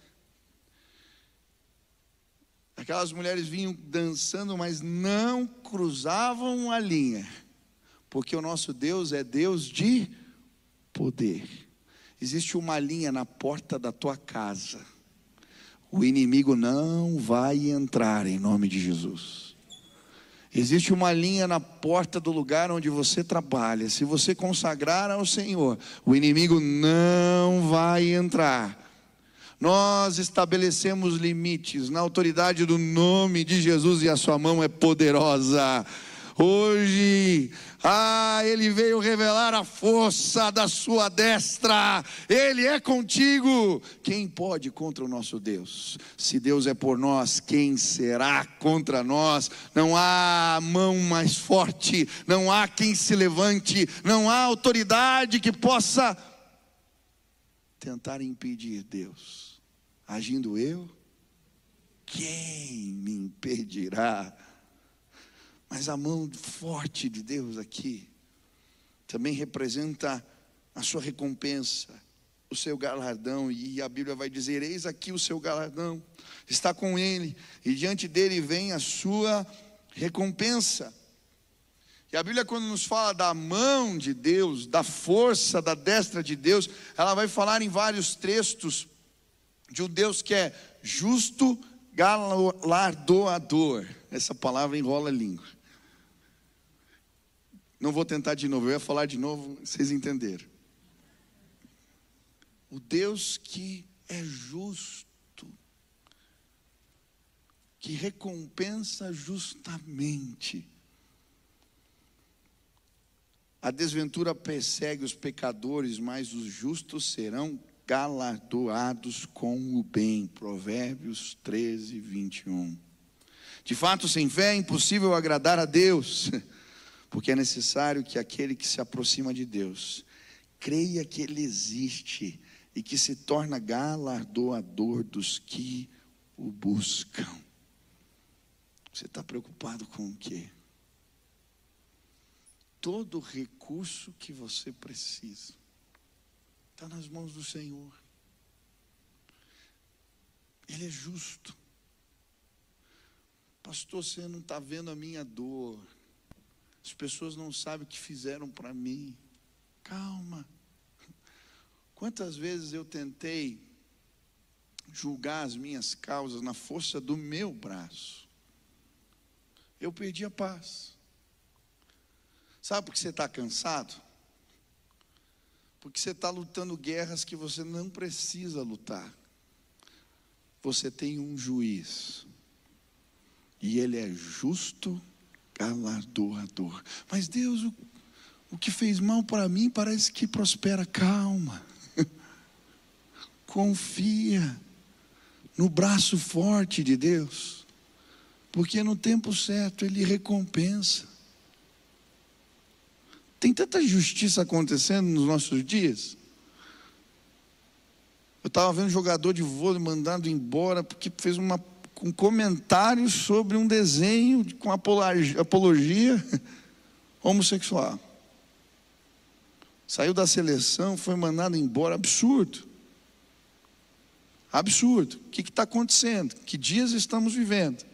aquelas mulheres vinham dançando, mas não cruzavam a linha, porque o nosso Deus é Deus de poder. Existe uma linha na porta da tua casa, o inimigo não vai entrar em nome de Jesus. Existe uma linha na porta do lugar onde você trabalha. Se você consagrar ao Senhor, o inimigo não vai entrar. Nós estabelecemos limites na autoridade do nome de Jesus, e a sua mão é poderosa. Hoje, Ele veio revelar a força da sua destra. Ele é contigo. Quem pode contra o nosso Deus? Se Deus é por nós, quem será contra nós? Não há mão mais forte, não há quem se levante, não há autoridade que possa tentar impedir Deus. Agindo eu, quem me impedirá? Mas a mão forte de Deus aqui também representa a sua recompensa, o seu galardão. E a Bíblia vai dizer: eis aqui o seu galardão, está com ele, e diante dele vem a sua recompensa. E a Bíblia, quando nos fala da mão de Deus, da força da destra de Deus, ela vai falar em vários textos de um Deus que é justo, galardoador. Essa palavra enrola a língua. Não vou tentar de novo, eu ia falar de novo, vocês entenderam. O Deus que é justo, que recompensa justamente. A desventura persegue os pecadores, mas os justos serão galardoados com o bem. Provérbios 13, 21. De fato, sem fé é impossível agradar a Deus, porque é necessário que aquele que se aproxima de Deus creia que Ele existe e que se torna galardoador dos que o buscam. Você está preocupado com o quê? Todo recurso que você precisa está nas mãos do Senhor. Ele é justo. Pastor, você não está vendo a minha dor. As pessoas não sabem o que fizeram para mim. Calma. Quantas vezes eu tentei julgar as minhas causas na força do meu braço? Eu perdi a paz. Sabe por que você está cansado? Porque você está lutando guerras que você não precisa lutar. Você tem um juiz, e Ele é justo, galardoador. Mas Deus, o que fez mal para mim parece que prospera. Calma. Confia no braço forte de Deus, porque no tempo certo Ele recompensa. Tem tanta justiça acontecendo nos nossos dias. Eu estava vendo um jogador de vôlei mandado embora porque fez um comentário sobre um desenho com apologia homossexual. Saiu da seleção, foi mandado embora. Absurdo. Absurdo. O que está acontecendo? Que dias estamos vivendo?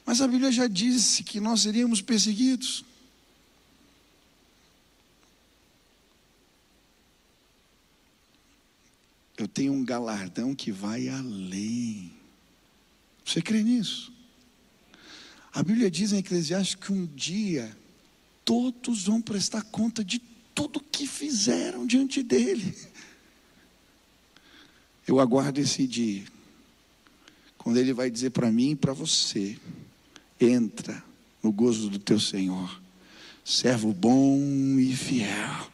Mas a Bíblia já disse que nós seríamos perseguidos. Eu tenho um galardão que vai além. Você crê nisso? A Bíblia diz em Eclesiastes que um dia todos vão prestar conta de tudo que fizeram diante dele. Eu aguardo esse dia, quando Ele vai dizer para mim e para você: entra no gozo do teu Senhor, servo bom e fiel.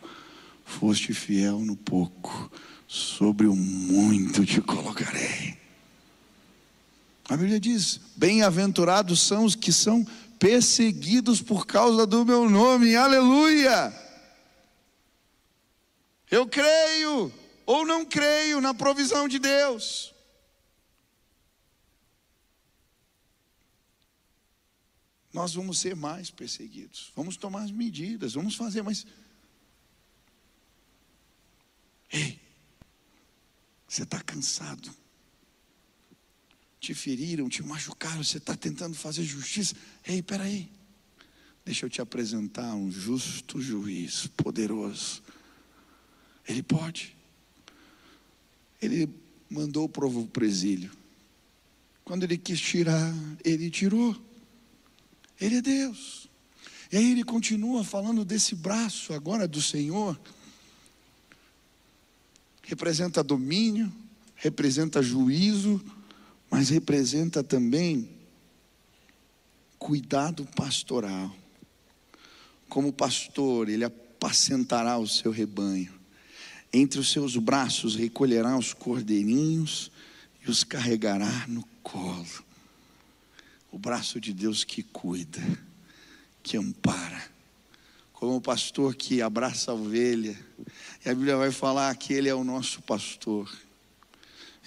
Foste fiel no pouco, sobre o muito te colocarei. A Bíblia diz: bem-aventurados são os que são perseguidos por causa do meu nome. Aleluia! Eu creio ou não creio na provisão de Deus. Nós vamos ser mais perseguidos, vamos tomar as medidas, vamos fazer, mas ei, você está cansado, te feriram, te machucaram, você está tentando fazer justiça. Ei, espera aí, deixa eu te apresentar um justo juiz, poderoso. Ele pode, Ele mandou para o presílio. Quando ele quis tirar, ele tirou. Ele é Deus. E aí ele continua falando desse braço agora do Senhor. Representa domínio, representa juízo, mas representa também cuidado pastoral. Como pastor, ele apacentará o seu rebanho. Entre os seus braços recolherá os cordeirinhos e os carregará no colo. O braço de Deus que cuida, que ampara. Como o pastor que abraça a ovelha. E a Bíblia vai falar que ele é o nosso pastor.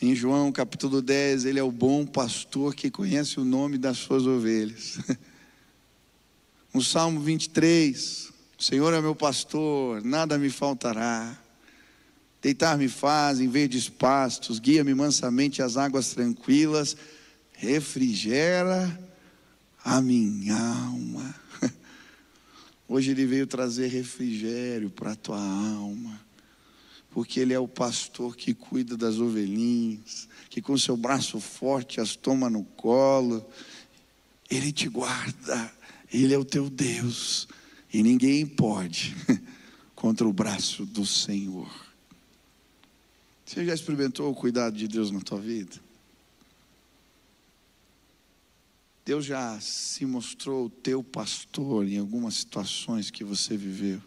Em João capítulo 10, ele é o bom pastor que conhece o nome das suas ovelhas. No Salmo 23, o Senhor é meu pastor, nada me faltará. Deitar-me faz em verdes pastos, guia-me mansamente às águas tranquilas, refrigera a minha alma. Hoje ele veio trazer refrigério para a tua alma, porque ele é o pastor que cuida das ovelhinhas, que com seu braço forte as toma no colo. Ele te guarda, ele é o teu Deus, e ninguém pode contra o braço do Senhor. Você já experimentou o cuidado de Deus na tua vida? Deus já se mostrou o teu pastor em algumas situações que você viveu.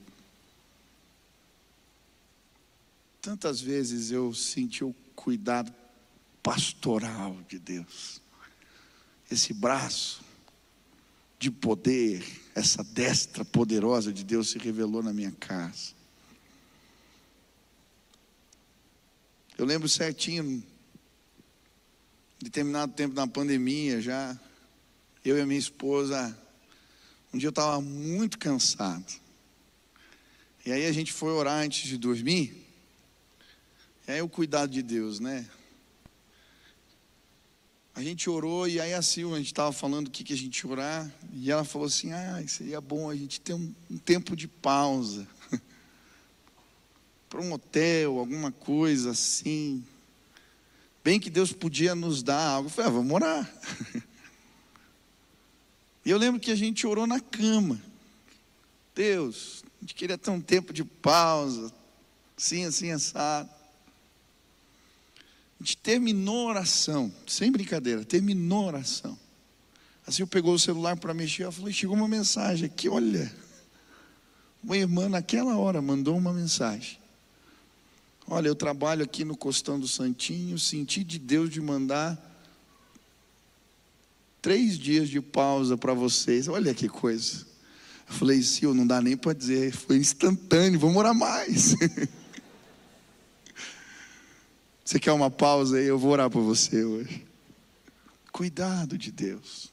Tantas vezes eu senti o cuidado pastoral de Deus. Esse braço de poder, essa destra poderosa de Deus se revelou na minha casa. Eu lembro certinho, determinado tempo na pandemia já, eu e a minha esposa, um dia eu estava muito cansado. E aí a gente foi orar antes de dormir. E aí o cuidado de Deus, né? A gente orou e aí a Silvia, a gente estava falando o que a gente ia orar. E ela falou assim, seria bom a gente ter um tempo de pausa. Para um hotel, alguma coisa assim. Bem que Deus podia nos dar algo. Eu falei, vamos orar. E eu lembro que a gente orou na cama. Deus, a gente queria ter um tempo de pausa. Assim, assado. A gente terminou a oração. Sem brincadeira, terminou a oração. Assim eu pegou o celular para mexer. Eu falei, chegou uma mensagem aqui, olha. Uma irmã naquela hora mandou uma mensagem. Olha, eu trabalho aqui no Costão do Santinho, senti de Deus de mandar 3 dias de pausa para vocês. Olha que coisa. Eu falei, Sil, não dá nem para dizer, foi instantâneo, vamos orar mais. Você quer uma pausa aí? Eu vou orar por você hoje. Cuidado de Deus.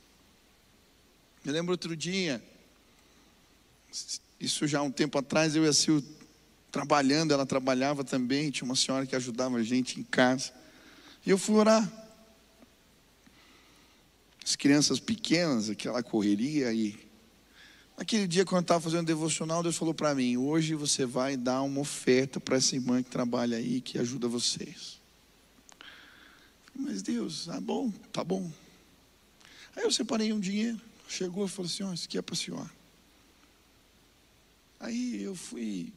Eu lembro outro dia, isso já há um tempo atrás, eu e a Sil trabalhando, ela trabalhava também, tinha uma senhora que ajudava a gente em casa, e eu fui orar. As crianças pequenas, aquela correria, e naquele dia quando eu estava fazendo devocional, Deus falou para mim, hoje você vai dar uma oferta para essa irmã que trabalha aí, que ajuda vocês. Mas Deus, bom, tá bom. Aí eu separei um dinheiro, chegou e falou assim, isso aqui é para a senhora. Aí eu fui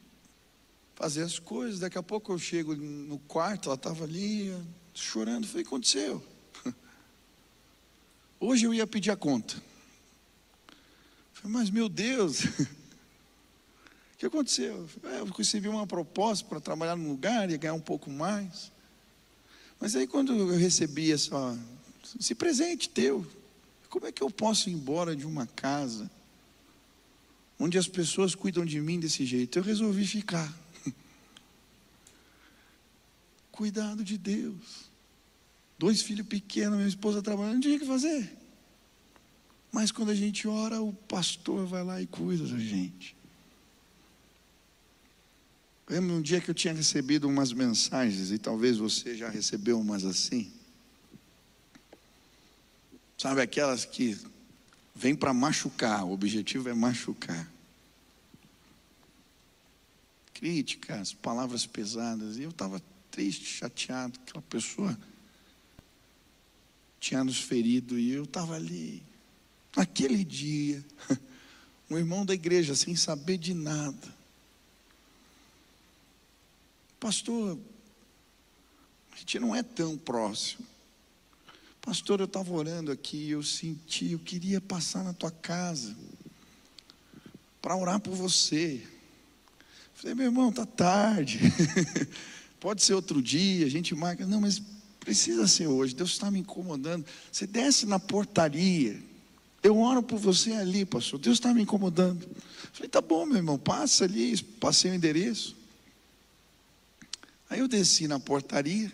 fazer as coisas, daqui a pouco eu chego no quarto, ela estava ali, chorando, falei, o que aconteceu? Hoje eu ia pedir a conta. Falei, mas meu Deus, o que aconteceu? Eu recebi uma proposta para trabalhar num lugar, ia ganhar um pouco mais. Mas aí quando eu recebi esse presente teu, como é que eu posso ir embora de uma casa onde as pessoas cuidam de mim desse jeito? Eu resolvi ficar. Cuidado de Deus. 2 filhos pequenos, minha esposa trabalhando, não tinha o que fazer. Mas quando a gente ora, o pastor vai lá e cuida da gente. Lembro um dia que eu tinha recebido umas mensagens, e talvez você já recebeu umas assim. Sabe aquelas que vêm para machucar, o objetivo é machucar. Críticas, palavras pesadas, e eu estava triste, chateado, aquela pessoa tinha nos ferido, e eu estava ali, naquele dia, um irmão da igreja, sem saber de nada: pastor, a gente não é tão próximo. Pastor, eu estava orando aqui, eu queria passar na tua casa para orar por você. Falei: meu irmão, está tarde, pode ser outro dia, a gente marca. Não, mas precisa ser hoje, Deus está me incomodando. Você desce na portaria, eu oro por você ali, pastor, Deus está me incomodando. Falei: tá bom, meu irmão, passa ali. Passei o endereço. Aí eu desci na portaria.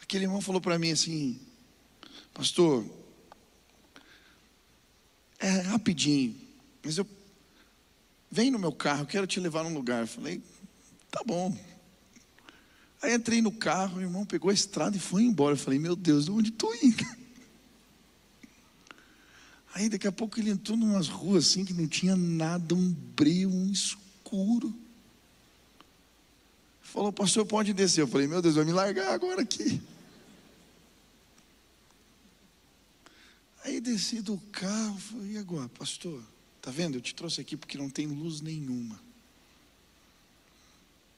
Aquele irmão falou para mim assim: pastor, é rapidinho, mas vem no meu carro, eu quero te levar num lugar. Eu falei: tá bom. Aí entrei no carro, o irmão pegou a estrada e foi embora. Eu falei: meu Deus, onde estou indo? Aí daqui a pouco ele entrou numas ruas assim que não tinha nada, um breu, um escuro. Falou: pastor, pode descer. Eu falei: meu Deus, vai me largar agora aqui. Aí desci do carro, falei: e agora, pastor? Está vendo? Eu te trouxe aqui porque não tem luz nenhuma.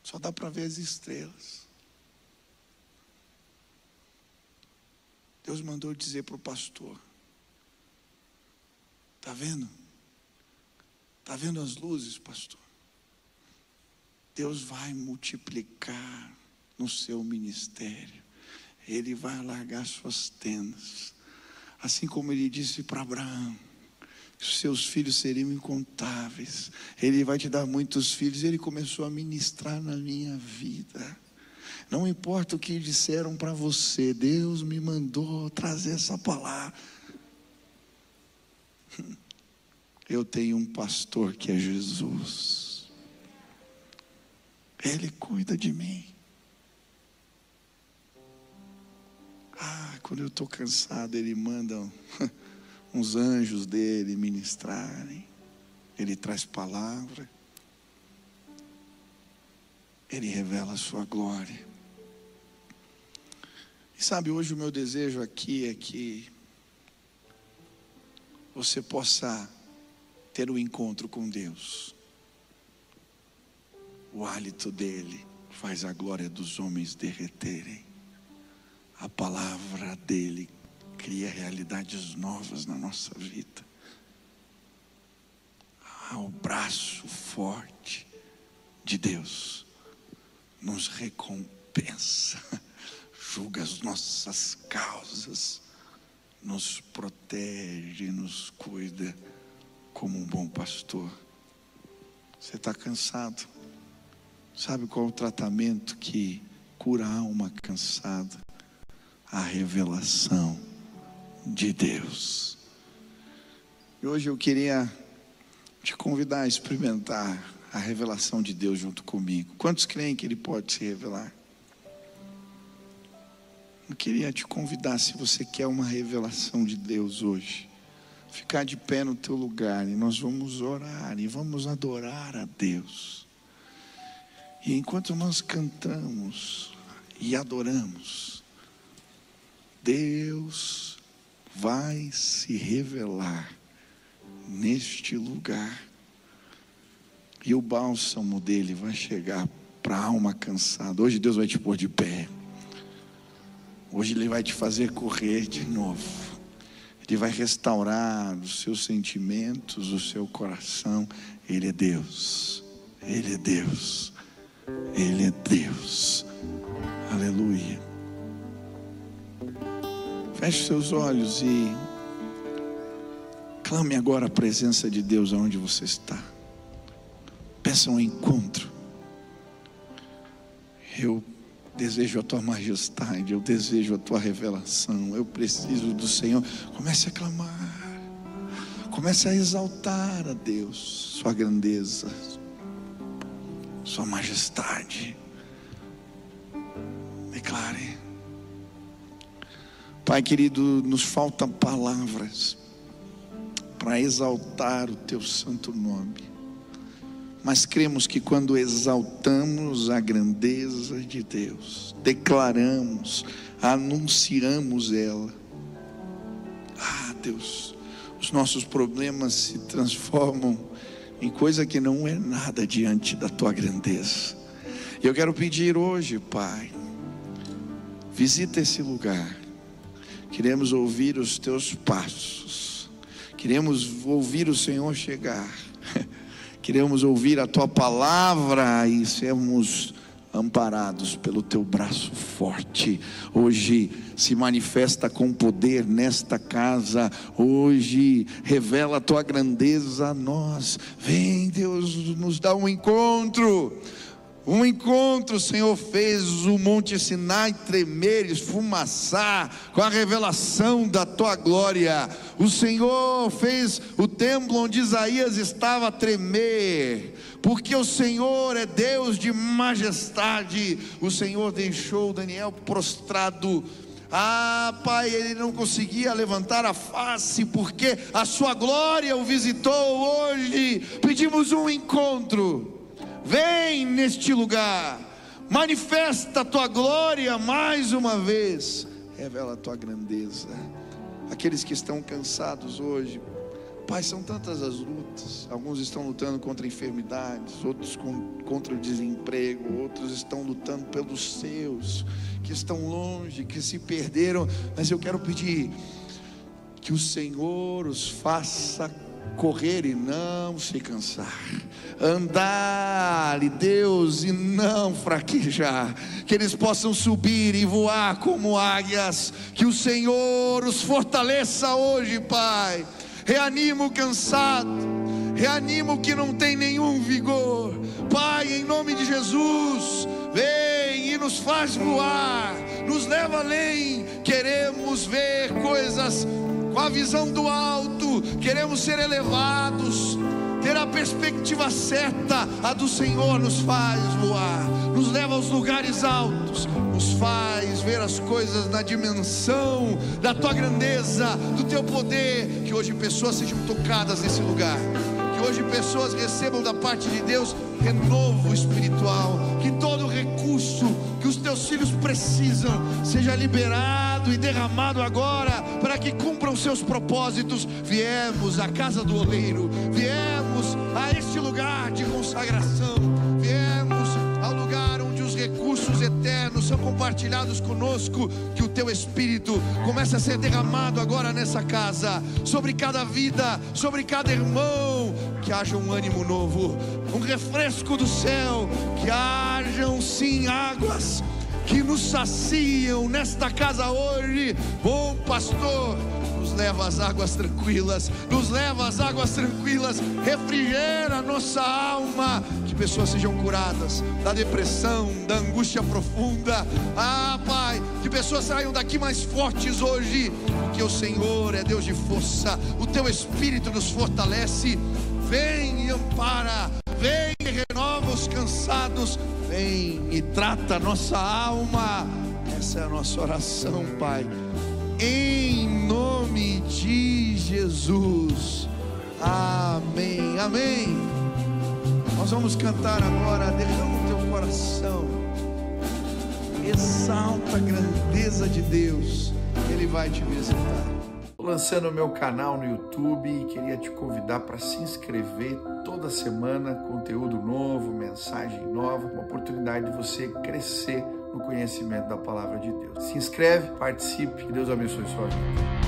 Só dá para ver as estrelas. Deus mandou dizer para o pastor: está vendo? Está vendo as luzes, pastor? Deus vai multiplicar no seu ministério. Ele vai alargar suas tendas. Assim como ele disse para Abraão, que os seus filhos seriam incontáveis. Ele vai te dar muitos filhos. Ele começou a ministrar na minha vida. Não importa o que disseram para você, Deus me mandou trazer essa palavra. Eu tenho um pastor que é Jesus. Ele cuida de mim. Quando eu estou cansado, Ele manda uns anjos dele ministrarem. Ele traz palavra. Ele revela a sua glória. E sabe, hoje o meu desejo aqui é que você possa ter um encontro com Deus. O hálito dele faz a glória dos homens derreterem. A palavra dele cria realidades novas na nossa vida. O braço forte de Deus nos recompensa, julga as nossas causas, nos protege, nos cuida como um bom pastor. Você está cansado? Sabe qual é o tratamento que cura a alma cansada? A revelação de Deus. E hoje eu queria te convidar a experimentar a revelação de Deus junto comigo. Quantos creem que Ele pode se revelar? Eu queria te convidar, se você quer uma revelação de Deus hoje, ficar de pé no teu lugar e nós vamos orar e vamos adorar a Deus. E enquanto nós cantamos e adoramos, Deus vai se revelar neste lugar. E o bálsamo dele vai chegar para a alma cansada. Hoje Deus vai te pôr de pé. Hoje Ele vai te fazer correr de novo. Ele vai restaurar os seus sentimentos, o seu coração. Ele é Deus. Ele é Deus. Ele é Deus. Aleluia. Feche seus olhos e clame agora a presença de Deus aonde você está. Peça um encontro. Eu desejo a tua majestade, eu desejo a tua revelação, eu preciso do Senhor. Comece a clamar, comece a exaltar a Deus, sua grandeza, sua majestade. Declare. Pai querido, nos faltam palavras para exaltar o teu santo nome. mas cremos que quando exaltamos a grandeza de Deus, declaramos, anunciamos ela, Deus, os nossos problemas se transformam em coisa que não é nada diante da tua grandeza. E eu quero pedir hoje, Pai, visita esse lugar. Queremos ouvir os teus passos, queremos ouvir o Senhor chegar, queremos ouvir a tua palavra e sermos amparados pelo teu braço forte. Hoje se manifesta com poder nesta casa, hoje revela a tua grandeza a nós. Vem, Deus, nos dá um encontro. O Senhor fez o monte Sinai tremer, esfumaçar com a revelação da tua glória. O Senhor fez o templo onde Isaías estava tremer, porque o Senhor é Deus de majestade. O Senhor deixou Daniel prostrado. Pai, ele não conseguia levantar a face, porque a sua glória o visitou. Hoje pedimos um encontro. Vem neste lugar, manifesta a tua glória mais uma vez, revela a tua grandeza. Aqueles que estão cansados hoje, Pai, são tantas as lutas. Alguns estão lutando contra enfermidades, outros contra o desemprego, outros estão lutando pelos seus, que estão longe, que se perderam. Mas eu quero pedir que o Senhor os faça correr e não se cansar, andar, Deus, e não fraquejar, que eles possam subir e voar como águias. Que o Senhor os fortaleça hoje, Pai. Reanima o cansado, reanima o que não tem nenhum vigor, Pai, em nome de Jesus. Vem e nos faz voar, nos leva além. Queremos ver coisas com a visão do alto, queremos ser elevados, ter a perspectiva certa. A do Senhor nos faz voar, nos leva aos lugares altos, nos faz ver as coisas na dimensão da tua grandeza, do teu poder. Que hoje pessoas sejam tocadas nesse lugar, que hoje pessoas recebam da parte de Deus renovo espiritual, que todo recurso que os teus filhos precisam seja liberado e derramado agora, para que cumpram seus propósitos. Viemos à casa do oleiro, viemos a este lugar de consagração, viemos ao lugar onde os recursos eternos são compartilhados conosco. Que o teu Espírito comece a ser derramado agora nessa casa, sobre cada vida, sobre cada irmão. Que haja um ânimo novo, um refresco do céu, que hajam sim águas que nos saciam nesta casa hoje. Bom pastor, nos leva às águas tranquilas, nos leva às águas tranquilas, refrigera a nossa alma. Que pessoas sejam curadas da depressão, da angústia profunda. Pai, que pessoas saiam daqui mais fortes hoje, porque o Senhor é Deus de força, o teu Espírito nos fortalece. Vem e ampara, vem e renova os cansados, vem e trata a nossa alma. Essa é a nossa oração, Pai, em nome de Jesus. Amém, amém. Nós vamos cantar agora. Derrama o teu coração, exalta a grandeza de Deus, Ele vai te visitar. Estou lançando o meu canal no YouTube e queria te convidar para se inscrever. Toda semana conteúdo novo, mensagem nova, uma oportunidade de você crescer no conhecimento da palavra de Deus. Se inscreve, participe, que Deus abençoe sua vida.